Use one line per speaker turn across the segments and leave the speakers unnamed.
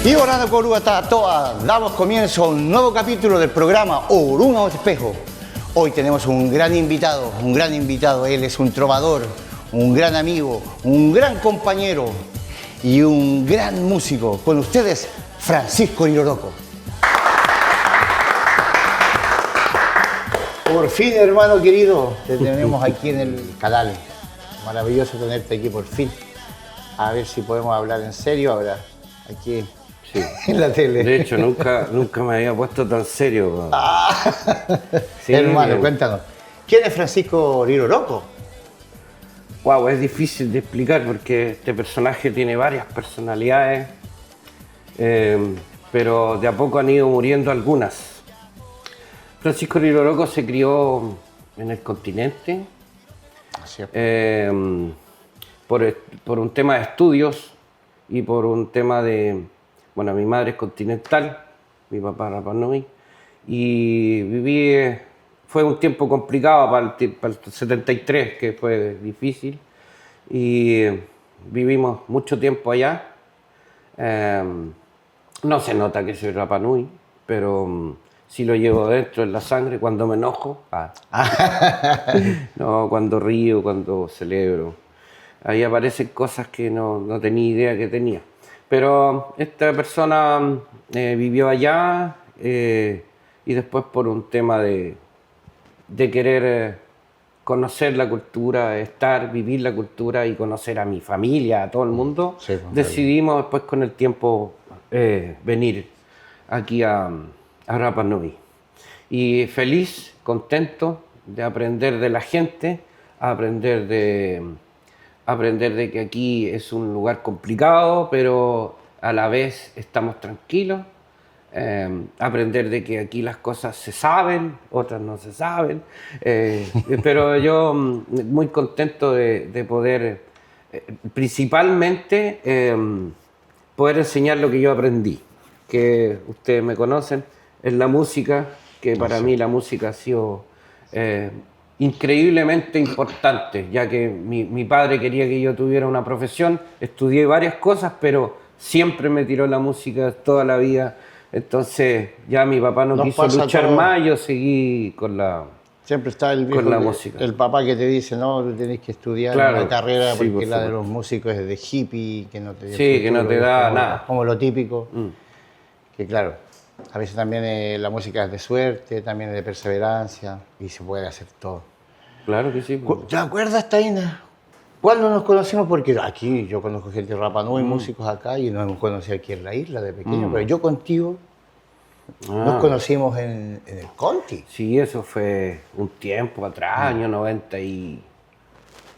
Y Orlando Corúa está a todas. Damos comienzo a un nuevo capítulo del programa Oruna Espejo. Hoy tenemos un gran invitado. Él es un trovador, un gran amigo, un gran compañero y un gran músico. Con ustedes, Francisco Riroroco. Por fin, hermano querido, te tenemos aquí en el canal. Maravilloso tenerte aquí por fin. A ver si podemos hablar en serio ahora, aquí
sí.
En la tele.
De hecho, nunca me había puesto tan serio.
Sí, hermano, cuéntanos. ¿Quién es Francisco Riroroco?
Wow, es difícil de explicar porque este personaje tiene varias personalidades, pero de a poco han ido muriendo algunas. Francisco Riroroco se crió en el continente por un tema de estudios y por un tema de... Bueno, mi madre es continental, mi papá Rapa Nui, y fue un tiempo complicado para el 73, que fue difícil, y vivimos mucho tiempo allá. No se nota que soy Rapa Nui, pero sí lo llevo dentro en la sangre cuando me enojo, no, cuando río, cuando celebro. Ahí aparecen cosas que no tenía idea que tenía. Pero esta persona vivió allá y después por un tema de querer conocer la cultura, vivir la cultura y conocer a mi familia, a todo el mundo, sí, decidimos después con el tiempo venir aquí a Rapa Nui. Y feliz, contento de aprender de la gente, aprender de que aquí es un lugar complicado, pero a la vez estamos tranquilos. Aprender de que aquí las cosas se saben, otras no se saben. Pero yo muy contento de poder, principalmente, poder enseñar lo que yo aprendí, que ustedes me conocen, es la música, que para mí la música ha sido... increíblemente importante, ya que mi padre quería que yo tuviera una profesión, estudié varias cosas, pero siempre me tiró la música toda la vida. Entonces ya mi papá no quiso luchar más, yo seguí con la
Siempre está el viejo, música. El papá que te dice, no, tú tenés que estudiar una carrera, sí, porque la de los músicos es de hippie, que no te da,
sí, que no te da nada.
Como lo típico, que claro, a veces también la música es de suerte, también es de perseverancia, y se puede hacer todo.
Claro que sí.
¿Te acuerdas, Taina? ¿Cuándo nos conocimos? Porque aquí yo conozco gente de Rapa Nui, músicos acá, y nos hemos conocido aquí en la isla de pequeño, pero yo contigo nos conocimos en el Conti.
Sí, eso fue un tiempo atrás, año 90 y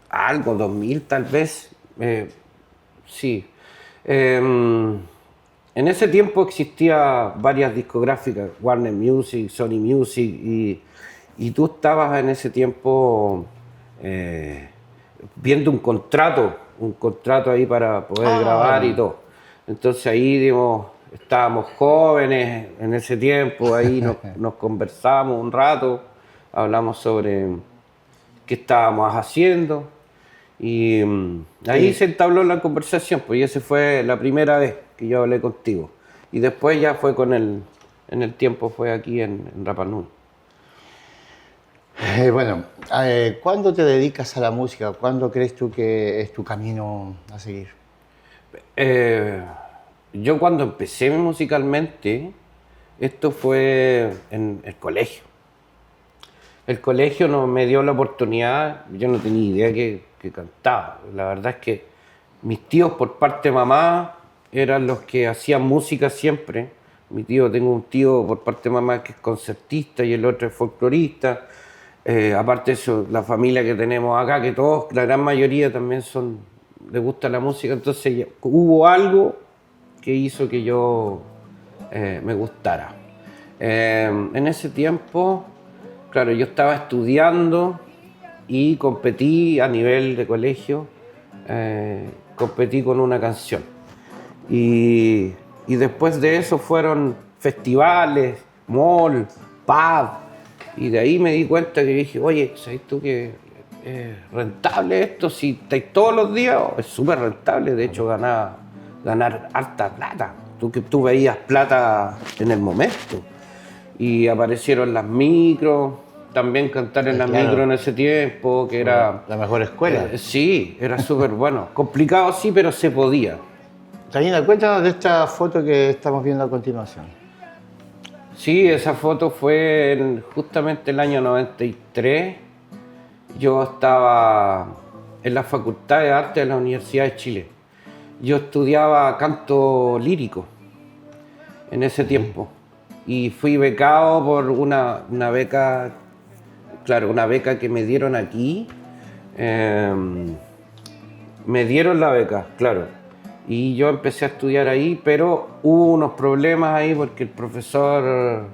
algo, 2000 tal vez. Sí. En ese tiempo existía varias discográficas, Warner Music, Sony Music, y tú estabas en ese tiempo viendo un contrato ahí para poder grabar y todo. Entonces ahí, digamos, estábamos jóvenes en ese tiempo, ahí nos conversamos un rato, hablamos sobre qué estábamos haciendo y ahí se entabló la conversación, pues y esa fue la primera vez que yo hablé contigo. Y después ya fue en el tiempo fue aquí en Rapa Nui.
Bueno, ¿cuándo te dedicas a la música? ¿Cuándo crees tú que es tu camino a seguir?
Yo cuando empecé musicalmente, esto fue en el colegio. El colegio me dio la oportunidad, yo no tenía idea que cantaba. La verdad es que mis tíos por parte de mamá eran los que hacían música siempre. Tengo un tío por parte de mamá que es concertista y el otro es folclorista. Aparte de eso, la familia que tenemos acá, que todos, la gran mayoría también les gusta la música, entonces hubo algo que hizo que yo me gustara. En ese tiempo, claro, yo estaba estudiando y competí a nivel de colegio, competí con una canción. Y después de eso fueron festivales, mall, pub, y de ahí me di cuenta que dije, oye, ¿sabes tú que es rentable esto? Si estáis todos los días, es súper rentable, de hecho ganar harta plata. tú veías plata en el momento. Y aparecieron las micros, también cantar en las
Claro.
micros en ese tiempo, que era...
La mejor escuela.
Sí, era súper bueno. Complicado sí, pero se podía.
Taina, cuéntanos de esta foto que estamos viendo a continuación.
Sí, esa foto fue justamente el año 93. Yo estaba en la Facultad de Arte de la Universidad de Chile. Yo estudiaba canto lírico en ese tiempo y fui becado por una beca, claro, una beca que me dieron aquí. Me dieron la beca, claro, y yo empecé a estudiar ahí, pero hubo unos problemas ahí porque el profesor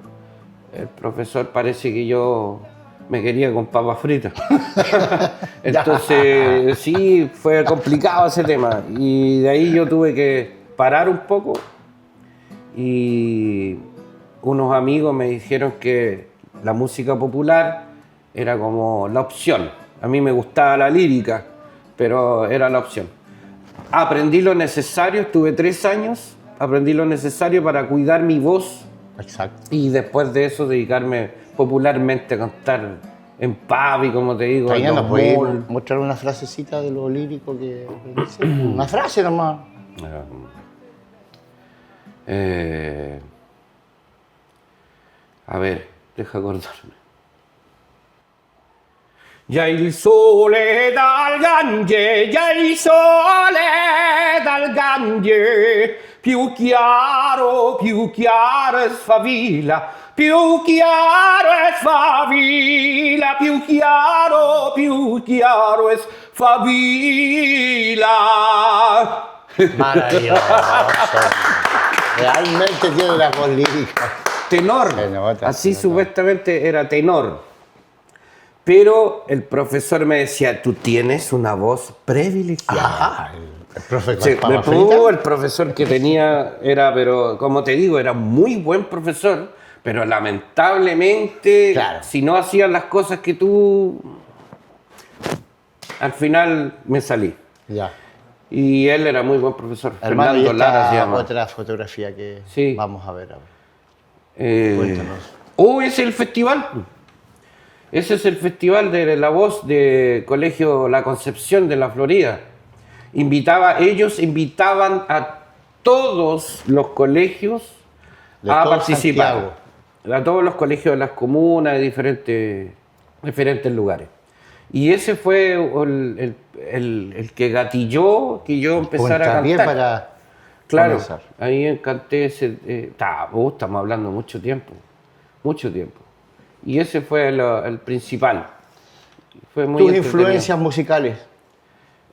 parece que yo me quería con papas fritas. Entonces, sí, fue complicado ese tema. Y de ahí yo tuve que parar un poco. Y unos amigos me dijeron que la música popular era como la opción. A mí me gustaba la lírica, pero era la opción. Aprendí lo necesario, estuve 3 años, aprendí lo necesario para cuidar mi voz.
Exacto.
Y después de eso dedicarme popularmente a cantar en pub y como te digo, en
Taina,
los
¿nos puedes
malls.
mostrar una frasecita de lo lírico que dice? Una frase nomás.
A ver, deja acordarme. Ya il sole dal Gange, ya il sole dal Gange, più chiaro e sfavilla, più chiaro e sfavilla, più chiaro e sfavilla.
Maravilloso. Realmente tiene la voz lírica.
Tenor,
Se nota,
así
se nota.
supuestamente era tenor. Pero el profesor me decía, tú tienes una voz privilegiada.
Ah, el profe con
Sí,
papas fritas.
el profesor que tenía era, pero como te digo, era muy buen profesor, pero lamentablemente,
Claro.
si no hacían las cosas que tú, al final me salí.
Ya.
Y él era muy buen profesor.
Hermano, y
Fernando Lara se
esta
llama.
otra fotografía que
Sí.
vamos a ver ahora.
Eh,
Cuéntanos.
ese es el festival. Ese es el festival de la voz de Colegio La Concepción de la Florida. Ellos invitaban a todos los colegios
De
a
todo
participar.
Santiago.
A todos los colegios de las comunas, de diferentes lugares. Y ese fue el que gatilló que yo empezara a
Puntapié
cantar.
para
Claro,
comenzar.
ahí canté ese... estamos hablando mucho tiempo. Y ese fue el principal. Fue muy
Tus
entretenido.
influencias musicales.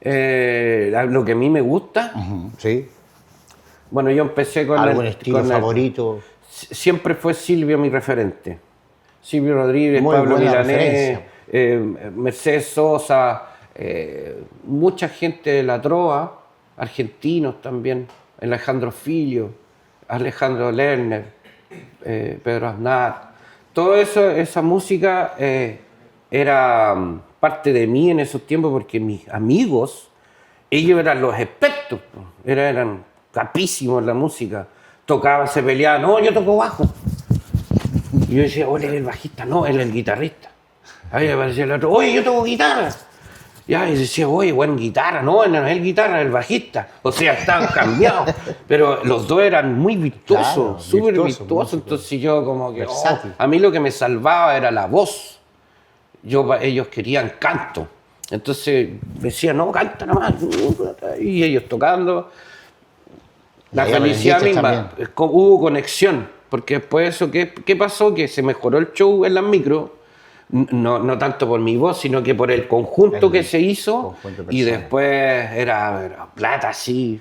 Lo que a mí me gusta,
Sí.
bueno, yo empecé con
¿Algún estilo favorito?
Siempre fue Silvio mi referente. Silvio Rodríguez,
Muy
Pablo
buena
Milanés,
referencia.
Mercedes Sosa, mucha gente de la trova, argentinos también, Alejandro Filio, Alejandro Lerner, Pedro Aznar. Todo eso, esa música era parte de mí en esos tiempos porque mis amigos, ellos eran los expertos, po. Eran capísimos en la música. Tocaban, se peleaban, no, yo toco bajo. Y yo decía, oh, él es el bajista, no, él es el guitarrista. Ahí aparecía el otro, oye, yo toco guitarra. Ya, y decía, oye, buen guitarra, no es el guitarra, es el bajista. O sea, estaban cambiados. Pero los dos eran muy virtuosos,
Claro,
súper
virtuosos,
virtuosos.
músicos.
Entonces yo como que,
Versátil.
a mí lo que me salvaba era la voz. Ellos querían canto. Entonces me decían, no, canta nomás. Y ellos tocando. La
ahí
felicidad
aprendiste
misma,
también.
hubo conexión, porque después de eso, ¿qué pasó? Que se mejoró el show en las micro, no tanto por mi voz, sino que por el conjunto que se hizo,
conjunto de
y
personas.
después era plata así,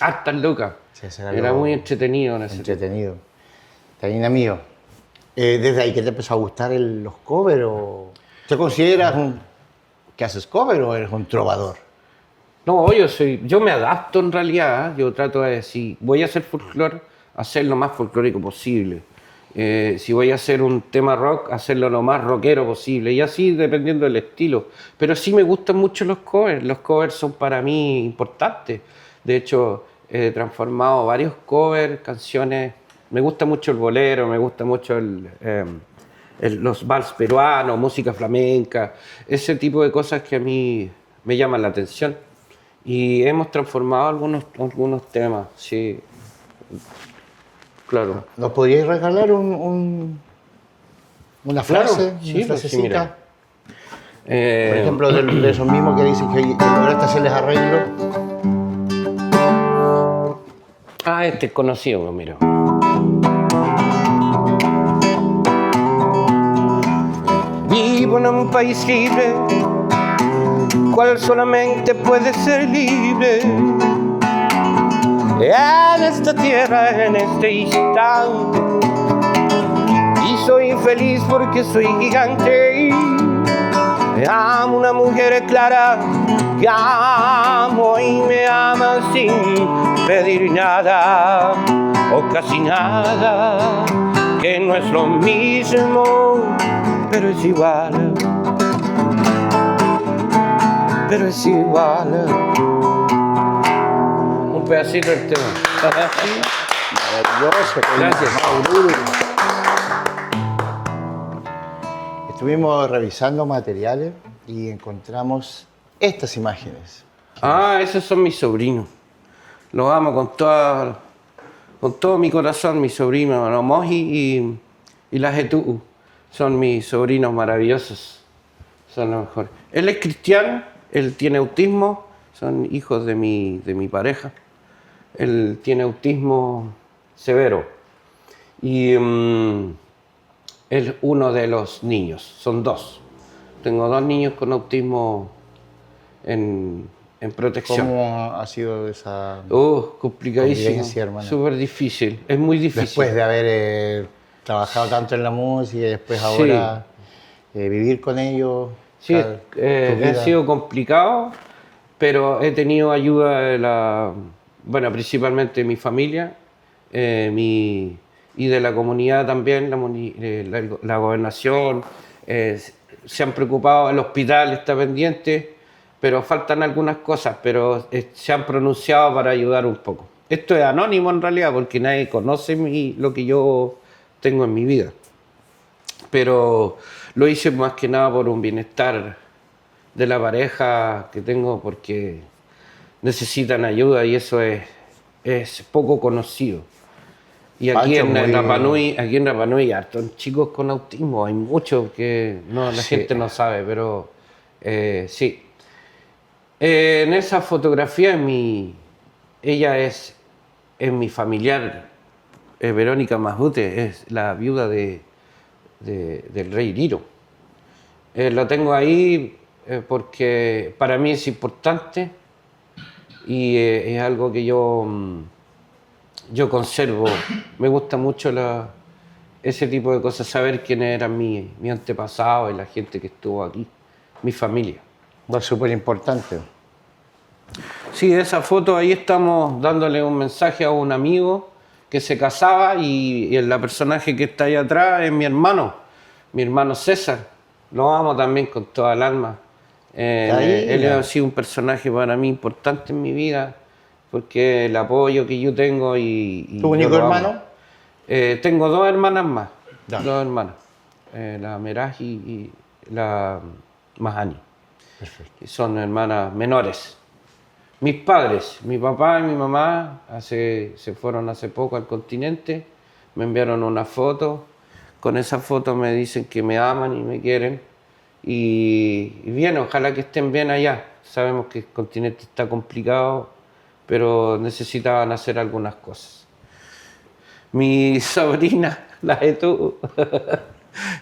hartas lucas.
Sí, eso era
Era
lo
muy entretenido en ese tiempo.
Entretenido. Taina mío, ¿desde ahí que te empezó a gustar los covers? ¿O te consideras que haces cover o eres un trovador?
No, yo me adapto en realidad, ¿eh? Yo trato de, si voy a hacer folclore, hacer lo más folclórico posible. Si voy a hacer un tema rock, hacerlo lo más rockero posible, y así dependiendo del estilo. Pero sí me gustan mucho los covers son para mí importantes. De hecho, he transformado varios covers, canciones. Me gusta mucho el bolero, me gusta mucho los vals peruanos, música flamenca, ese tipo de cosas que a mí me llaman la atención. Y hemos transformado algunos temas, sí. Claro.
¿Nos podríais regalar una frase,
Sí,
una
pues sí,
frasecita?
mira.
Por ejemplo, de esos mismos que dicen que lograste hacerles arreglo.
Este es conocido, mira. Vivo en un país libre, cual solamente puede ser libre. En esta tierra, en este instante, y soy feliz porque soy gigante. Amo una mujer clara que amo y me ama sin pedir nada o casi nada, que no es lo mismo, pero es igual, pero es igual. Un pedacito del tema.
Maravilloso.
Gracias.
Estuvimos revisando materiales y encontramos estas imágenes.
Esos son mis sobrinos. Los amo con todo mi corazón, mis sobrinos, los Moji y la Getú. Son mis sobrinos maravillosos. Son los mejores. Él es cristiano, él tiene autismo, son hijos de mi pareja. Él tiene autismo severo. Y él es uno de los niños, son dos. Tengo dos niños con autismo en protección.
¿Cómo ha sido esa
Complicadísimo,
convivencia, hermano?
súper difícil, es muy difícil.
Después de haber trabajado tanto en la música y después ahora vivir con ellos?
Sí,
o sea,
ha sido complicado, pero he tenido ayuda de principalmente de mi familia y de la comunidad también, la gobernación. Se han preocupado, el hospital está pendiente, pero faltan algunas cosas, pero se han pronunciado para ayudar un poco. Esto es anónimo en realidad, porque nadie conoce lo que yo tengo en mi vida. Pero lo hice más que nada por un bienestar de la pareja que tengo, porque necesitan ayuda y eso es poco conocido. Y aquí en Rapa Nui hay hartos chicos con autismo, hay muchos que la gente no sabe, pero sí. En esa fotografía ella es mi familiar, Verónica Masbute, es la viuda del rey Liro. Lo tengo ahí porque para mí es importante y es algo que yo conservo. Me gusta mucho ese tipo de cosas, saber quiénes eran mi antepasado y la gente que estuvo aquí, mi familia.
Es súper importante.
Sí, esa foto ahí estamos dándole un mensaje a un amigo que se casaba y el personaje que está ahí atrás es mi hermano César. Lo amo también con toda el alma. Él ha sido un personaje para mí importante en mi vida, porque el apoyo que yo tengo y
¿Tu único hermano?
Tengo dos hermanas más,
Ya.
dos hermanas, la Meraji y la Mahani.
Perfecto.
Son hermanas menores. Mis padres, mi papá y mi mamá, se fueron hace poco al continente, me enviaron una foto. Con esa foto me dicen que me aman y me quieren. Y bien, ojalá que estén bien allá. Sabemos que el continente está complicado, pero necesitaban hacer algunas cosas. Mi sobrina, la de tú,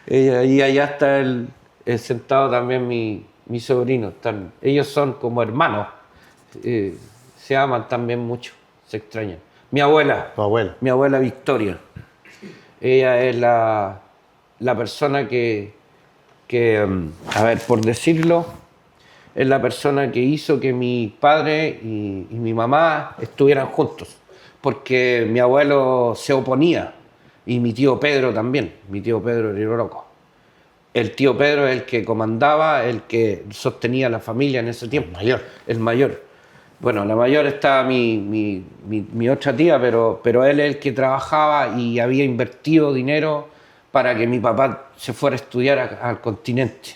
y allá está sentado también mi sobrino. Ellos son como hermanos. Se aman también mucho, se extrañan. Mi abuela.
Tu abuela.
Mi abuela Victoria. Ella es la persona que, a ver, por decirlo, es la persona que hizo que mi padre y mi mamá estuvieran juntos. Porque mi abuelo se oponía, y mi tío Pedro también, mi tío Pedro Riroroco. El tío Pedro es el que comandaba, el que sostenía la familia en ese tiempo.
El mayor.
El mayor. Bueno, la mayor estaba mi otra tía, pero él es el que trabajaba y había invertido dinero para que mi papá se fuera a estudiar al continente.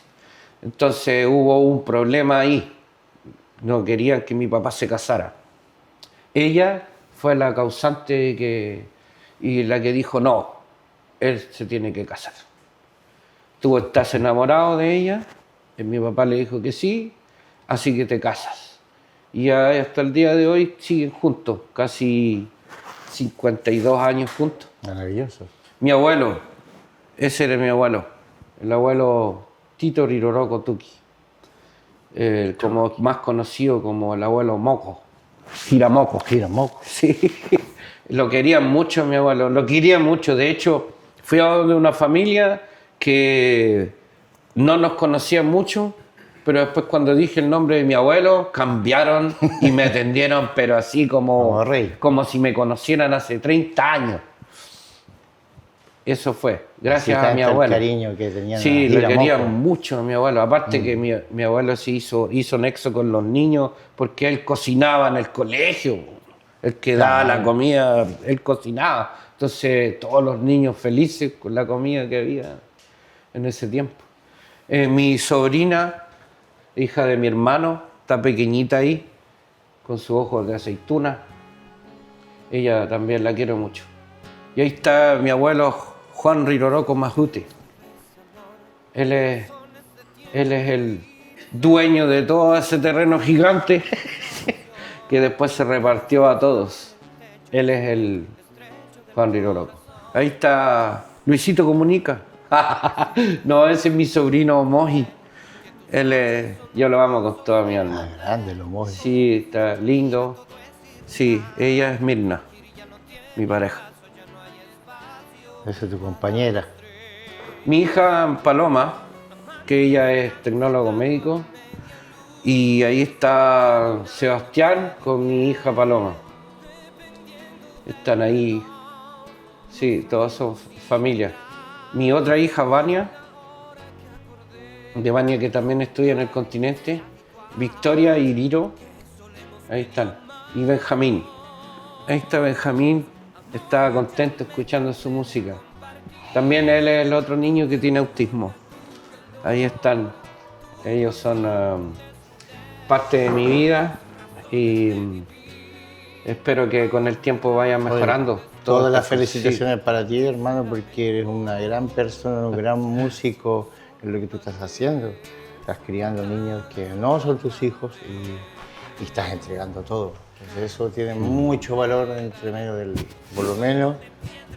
Entonces hubo un problema ahí. No querían que mi papá se casara. Ella fue la causante y la que dijo, no, él se tiene que casar. Tú estás enamorado de ella, y mi papá le dijo que sí, así que te casas. Y hasta el día de hoy siguen juntos, casi 52 años juntos.
Maravilloso.
Mi abuelo, ese era mi abuelo, el abuelo Tito Riroroko Tuki, como más conocido como el abuelo Moco, Giramoco.
Giramoco.
Sí, lo querían mucho mi abuelo, lo quería mucho. De hecho, fui a de una familia que no nos conocía mucho, pero después cuando dije el nombre de mi abuelo, cambiaron y me atendieron, pero así
Como rey.
como si me conocieran hace 30 años. Eso fue, gracias
Así
a mi
tanto
abuelo.
El cariño que tenían
Sí,
a
le
Giramoco.
querían mucho a mi abuelo. Aparte que mi abuelo se hizo nexo con los niños porque él cocinaba en el colegio. El que daba la comida, él cocinaba. Entonces todos los niños felices con la comida que había en ese tiempo. Mi sobrina, hija de mi hermano, está pequeñita ahí, con sus ojos de aceituna. Ella también la quiero mucho. Y ahí está mi abuelo Juan Riroroko Majute. Él es el dueño de todo ese terreno gigante que después se repartió a todos. Él es el Juan Riroroko. Ahí está Luisito Comunica. No, ese es mi sobrino Moji. Yo lo amo con toda mi alma.
Grande, lo mojo.
Sí, está lindo. Sí, ella es Mirna, mi pareja.
Esa es tu compañera.
Mi hija Paloma, que ella es tecnólogo médico, y ahí está Sebastián con mi hija Paloma. Están ahí, sí, todos son familia. Mi otra hija Vania, de Vania que también estudia en el continente, Victoria y Riro, ahí están, y Benjamín. Ahí está Benjamín, estaba contento escuchando su música. También él es el otro niño que tiene autismo. Ahí están. Ellos son parte de mi vida y espero que con el tiempo vayan mejorando.
Todas las
Sí.
felicitaciones para ti, hermano, porque eres una gran persona, un gran músico en lo que tú estás haciendo. Estás criando niños que no son tus hijos y estás entregando todo. Entonces eso tiene mucho valor entre medio del, por lo menos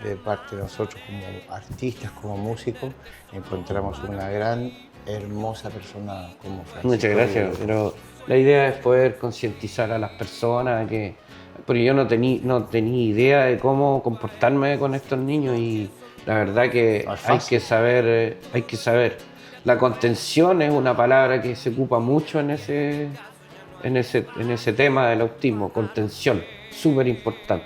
de parte de nosotros como artistas, como músicos, encontramos una gran, hermosa persona como Francisco.
Muchas gracias, pero la idea es poder concientizar a las personas porque yo no tenía idea de cómo comportarme con estos niños y la verdad que
No es
hay
fácil.
que saber. La contención es una palabra que se ocupa mucho en ese tema del autismo, contención, súper importante.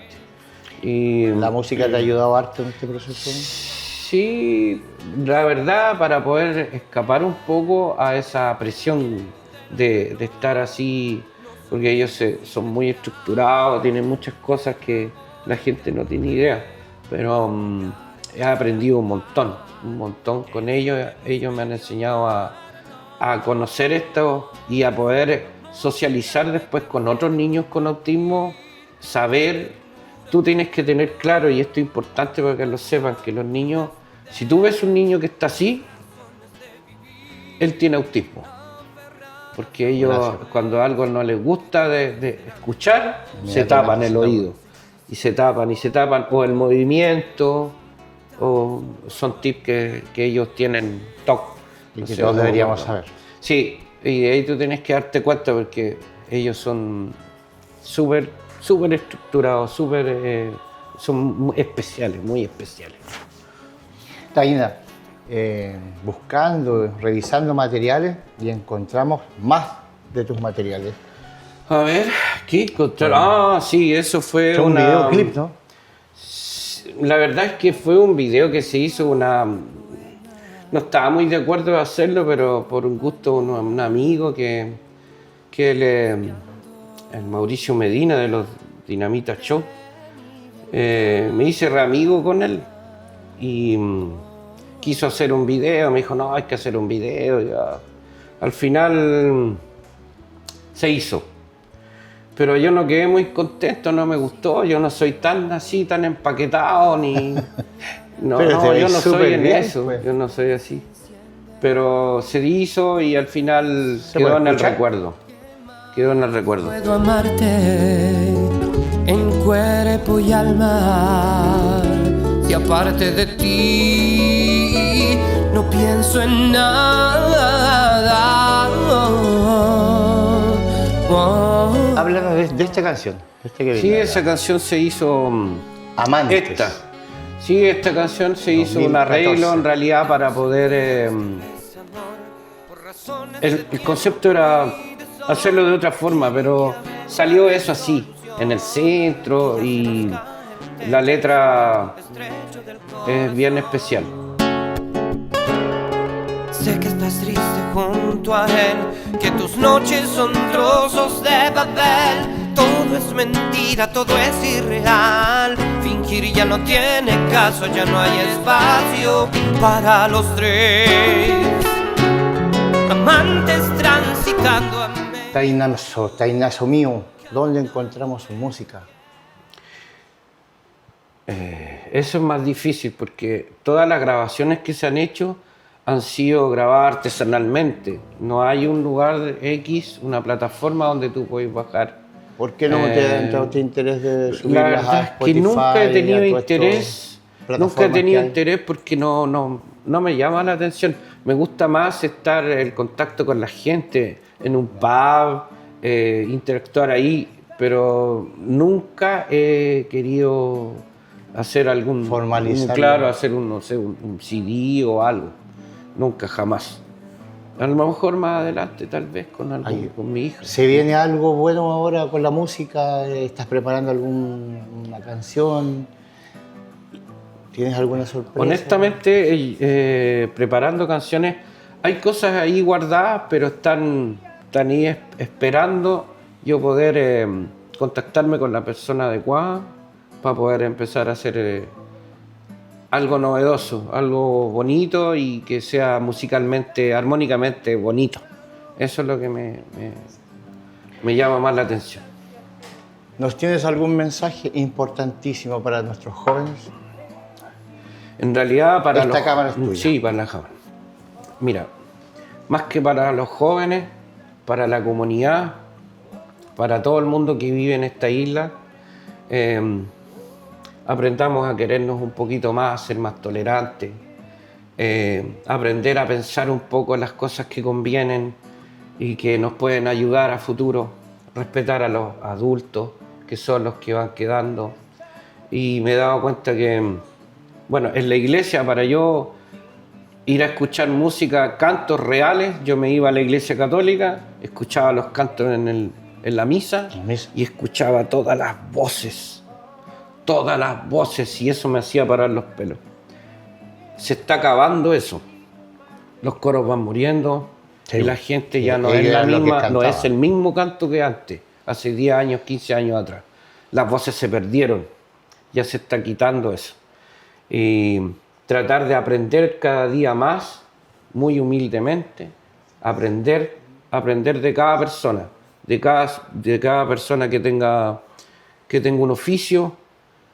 Y
¿La música te ha ayudado harto en este proceso?
sí, la verdad, para poder escapar un poco a esa presión de estar así, porque ellos son muy estructurados, tienen muchas cosas que la gente no tiene idea, pero he aprendido un montón con ellos. Ellos me han enseñado a conocer esto y a poder socializar después con otros niños con autismo, saber. Tú tienes que tener claro, y esto es importante para que lo sepan, que los niños, si tú ves un niño que está así, él tiene autismo. Porque ellos,
Gracias.
cuando algo no les gusta de escuchar, se
Inmediatamente
tapan el
se tapan.
oído. Y se tapan, o el movimiento, o son tips que ellos tienen TOC.
Y
No
que
sé,
todos
no,
deberíamos
no.
saber.
Sí, y ahí tú tienes que darte cuenta porque ellos son súper estructurados, son especiales, muy especiales.
Taina, buscando, revisando materiales y encontramos más de tus materiales.
A ver, ¿qué encontraron? Ah, sí, eso fue
Es un videoclip, ¿no?
La verdad es que fue un video que se hizo No estaba muy de acuerdo de hacerlo, pero por un gusto un amigo que el Mauricio Medina de los Dinamita Show. Me hice re amigo con él y quiso hacer un video, me dijo, no, hay que hacer un video. Ya. Al final se hizo, pero yo no quedé muy contento, no me gustó, yo no soy tan así, tan empaquetado, ni... No, yo no soy en eso, pues. Yo no soy así. Pero se hizo y al final quedó en el recuerdo. Quedó en el recuerdo.
Puedo amarte en cuerpo y alma, si aparte de ti no pienso en nada.
Háblanos de esta canción.
Sí, esa canción se hizo...
Amantes.
Esta. Sí, esta canción se hizo un arreglo en realidad para poder... El concepto era hacerlo de otra forma, pero salió eso así, en el centro, y la letra es bien especial.
Sé que estás triste junto a él, que tus noches son trozos de papel. Todo es mentira, todo es irreal. Fingir ya no tiene caso, ya no hay espacio para los tres. Amantes transitando a
Tainazo mío, ¿dónde encontramos su música?
Eso es más difícil porque todas las grabaciones que se han hecho han sido grabadas artesanalmente. No hay un lugar X, una plataforma donde tú puedes bajar.
¿Por qué no te ha entrado este interés de subirlas a
verdad
Spotify?
Es que nunca he tenido interés. Nunca he tenido
que
interés porque no me llama la atención. Me gusta más estar en contacto con la gente, en un pub, interactuar ahí, pero nunca he querido hacer algún...
Formalizarlo.
Claro, hacer no sé, un CD o algo. Nunca, jamás. A lo mejor más adelante, tal vez, con mi hija.
¿Se viene algo bueno ahora con la música? ¿Estás preparando alguna canción? ¿Tienes alguna sorpresa?
Honestamente, preparando canciones, hay cosas ahí guardadas, pero están ahí esperando yo poder contactarme con la persona adecuada para poder empezar a hacer algo novedoso, algo bonito y que sea musicalmente, armónicamente bonito. Eso es lo que me llama más la atención.
¿Nos tienes algún mensaje importantísimo para nuestros jóvenes?
En realidad, para
Esta cámara es tuya.
Sí, para la cámara. Mira, más que para los jóvenes, para la comunidad, para todo el mundo que vive en esta isla, aprendamos a querernos un poquito más, a ser más tolerantes, aprender a pensar un poco en las cosas que convienen y que nos pueden ayudar a futuro, respetar a los adultos, que son los que van quedando. Y me he dado cuenta que, bueno, en la iglesia, para yo ir a escuchar música, cantos reales, yo me iba a la iglesia católica, escuchaba los cantos en la misa y escuchaba todas las voces, y eso me hacía parar los pelos. Se está acabando eso. Los coros van muriendo, sí, y la gente ya no es la misma, no es el mismo canto que antes, hace 10 años, 15 años atrás. Las voces se perdieron, ya se está quitando eso. Y tratar de aprender cada día más, muy humildemente, aprender de cada persona, de cada persona que tenga un oficio,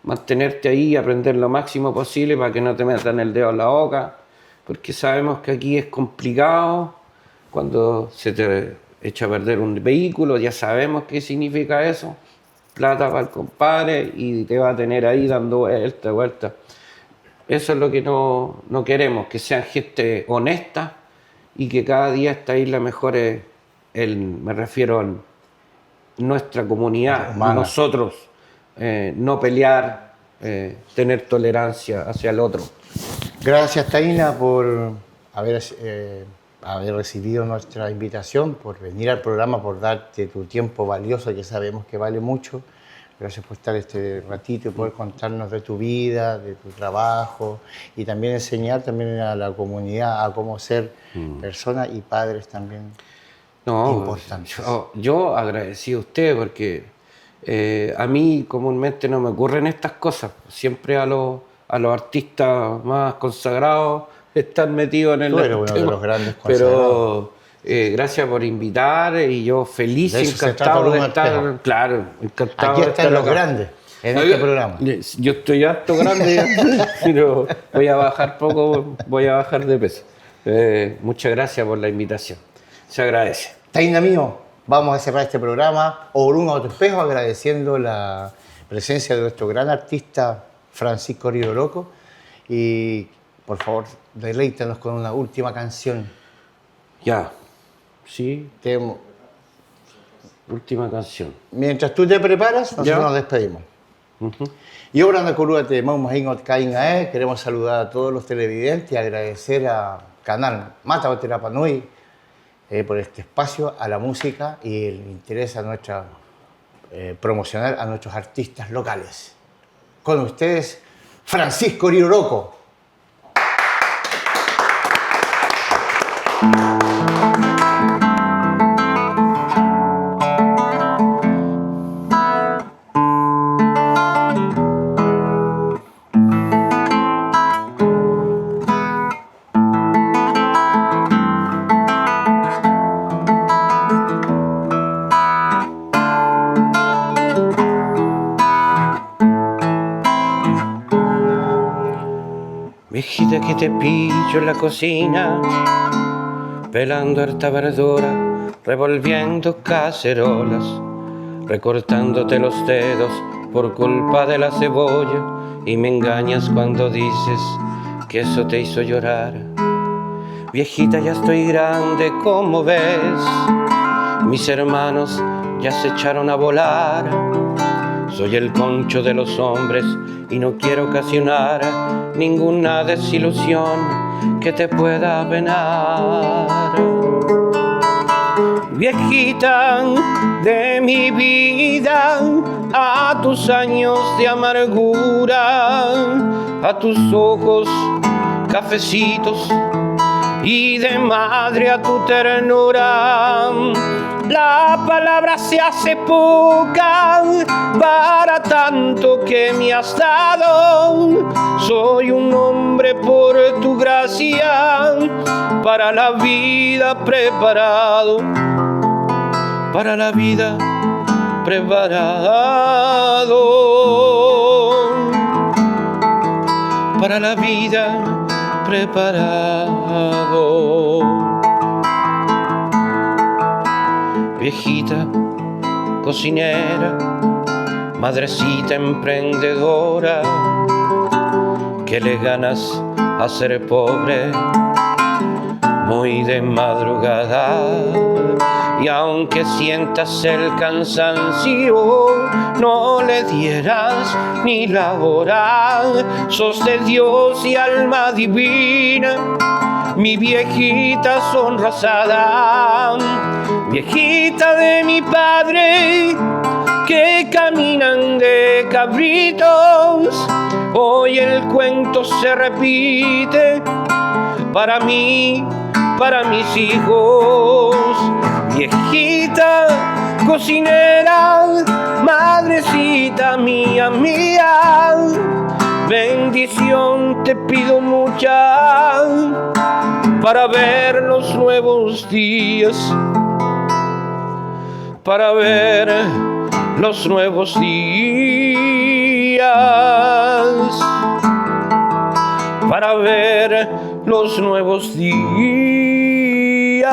mantenerte ahí y aprender lo máximo posible para que no te metan el dedo en la boca, porque sabemos que aquí es complicado. Cuando se te echa a perder un vehículo, ya sabemos qué significa eso. Plata para el compadre y te va a tener ahí dando vuelta. Eso es lo que no queremos, que sean gente honesta y que cada día esta isla mejore, me refiero a nuestra comunidad, a nosotros. No pelear, tener tolerancia hacia el otro.
Gracias, Taina, por haber recibido nuestra invitación, por venir al programa, por darte tu tiempo valioso, que sabemos que vale mucho. Gracias por estar este ratito y poder contarnos de tu vida, de tu trabajo y también enseñar también a la comunidad a cómo ser personas y padres también.
No,
importantes.
yo agradecido a usted porque a mí comúnmente no me ocurren estas cosas. Siempre a los artistas más consagrados están metidos en el
Tú eres uno de
tema.
los grandes
Pero gracias por invitar y yo feliz,
De eso se
encantado
trata
de
Uno
estar.
Espejo.
Claro, encantado
Aquí
de
están
estar
los
acá.
grandes en este programa.
Yo estoy harto grande, ya, pero voy a bajar poco, voy a bajar de peso. Muchas gracias por la invitación. Se agradece.
Taina mío, vamos a cerrar este programa Orún a otro espejo agradeciendo la presencia de nuestro gran artista Francisco Río Loco y por favor deleítanos con una última canción.
Ya, sí,
Te-
última canción.
Mientras tú te preparas, nosotros
Ya.
nos despedimos. Y ahora en la curva de Maumajín Caín queremos saludar a todos los televidentes y agradecer a Canal Mata o Terapanui por este espacio, a la música y el interés a nuestra promocionar a nuestros artistas locales. Con ustedes, Francisco Riroroco.
Viejita que te pillo en la cocina, pelando harta verdura, revolviendo cacerolas, recortándote los dedos por culpa de la cebolla, y me engañas cuando dices que eso te hizo llorar. Viejita, ya estoy grande, como ves, mis hermanos ya se echaron a volar. Soy el concho de los hombres y no quiero ocasionar ninguna desilusión que te pueda penar. Viejita de mi vida, a tus años de amargura, a tus ojos cafecitos y de madre a tu ternura. La palabra se hace poca para tanto que me has dado. Soy un hombre por tu gracia, para la vida preparado, para la vida preparado, para la vida preparado. Viejita cocinera, madrecita emprendedora, que le ganas a ser pobre muy de madrugada. Y aunque sientas el cansancio, no le dieras ni la hora. Sos de Dios y alma divina, mi viejita sonrosada. Viejita de mi padre, que caminan de cabritos, hoy el cuento se repite para mí, para mis hijos. Viejita cocinera, madrecita mía, mía, bendición te pido mucha para ver los nuevos días, para ver los nuevos días, para ver los nuevos días.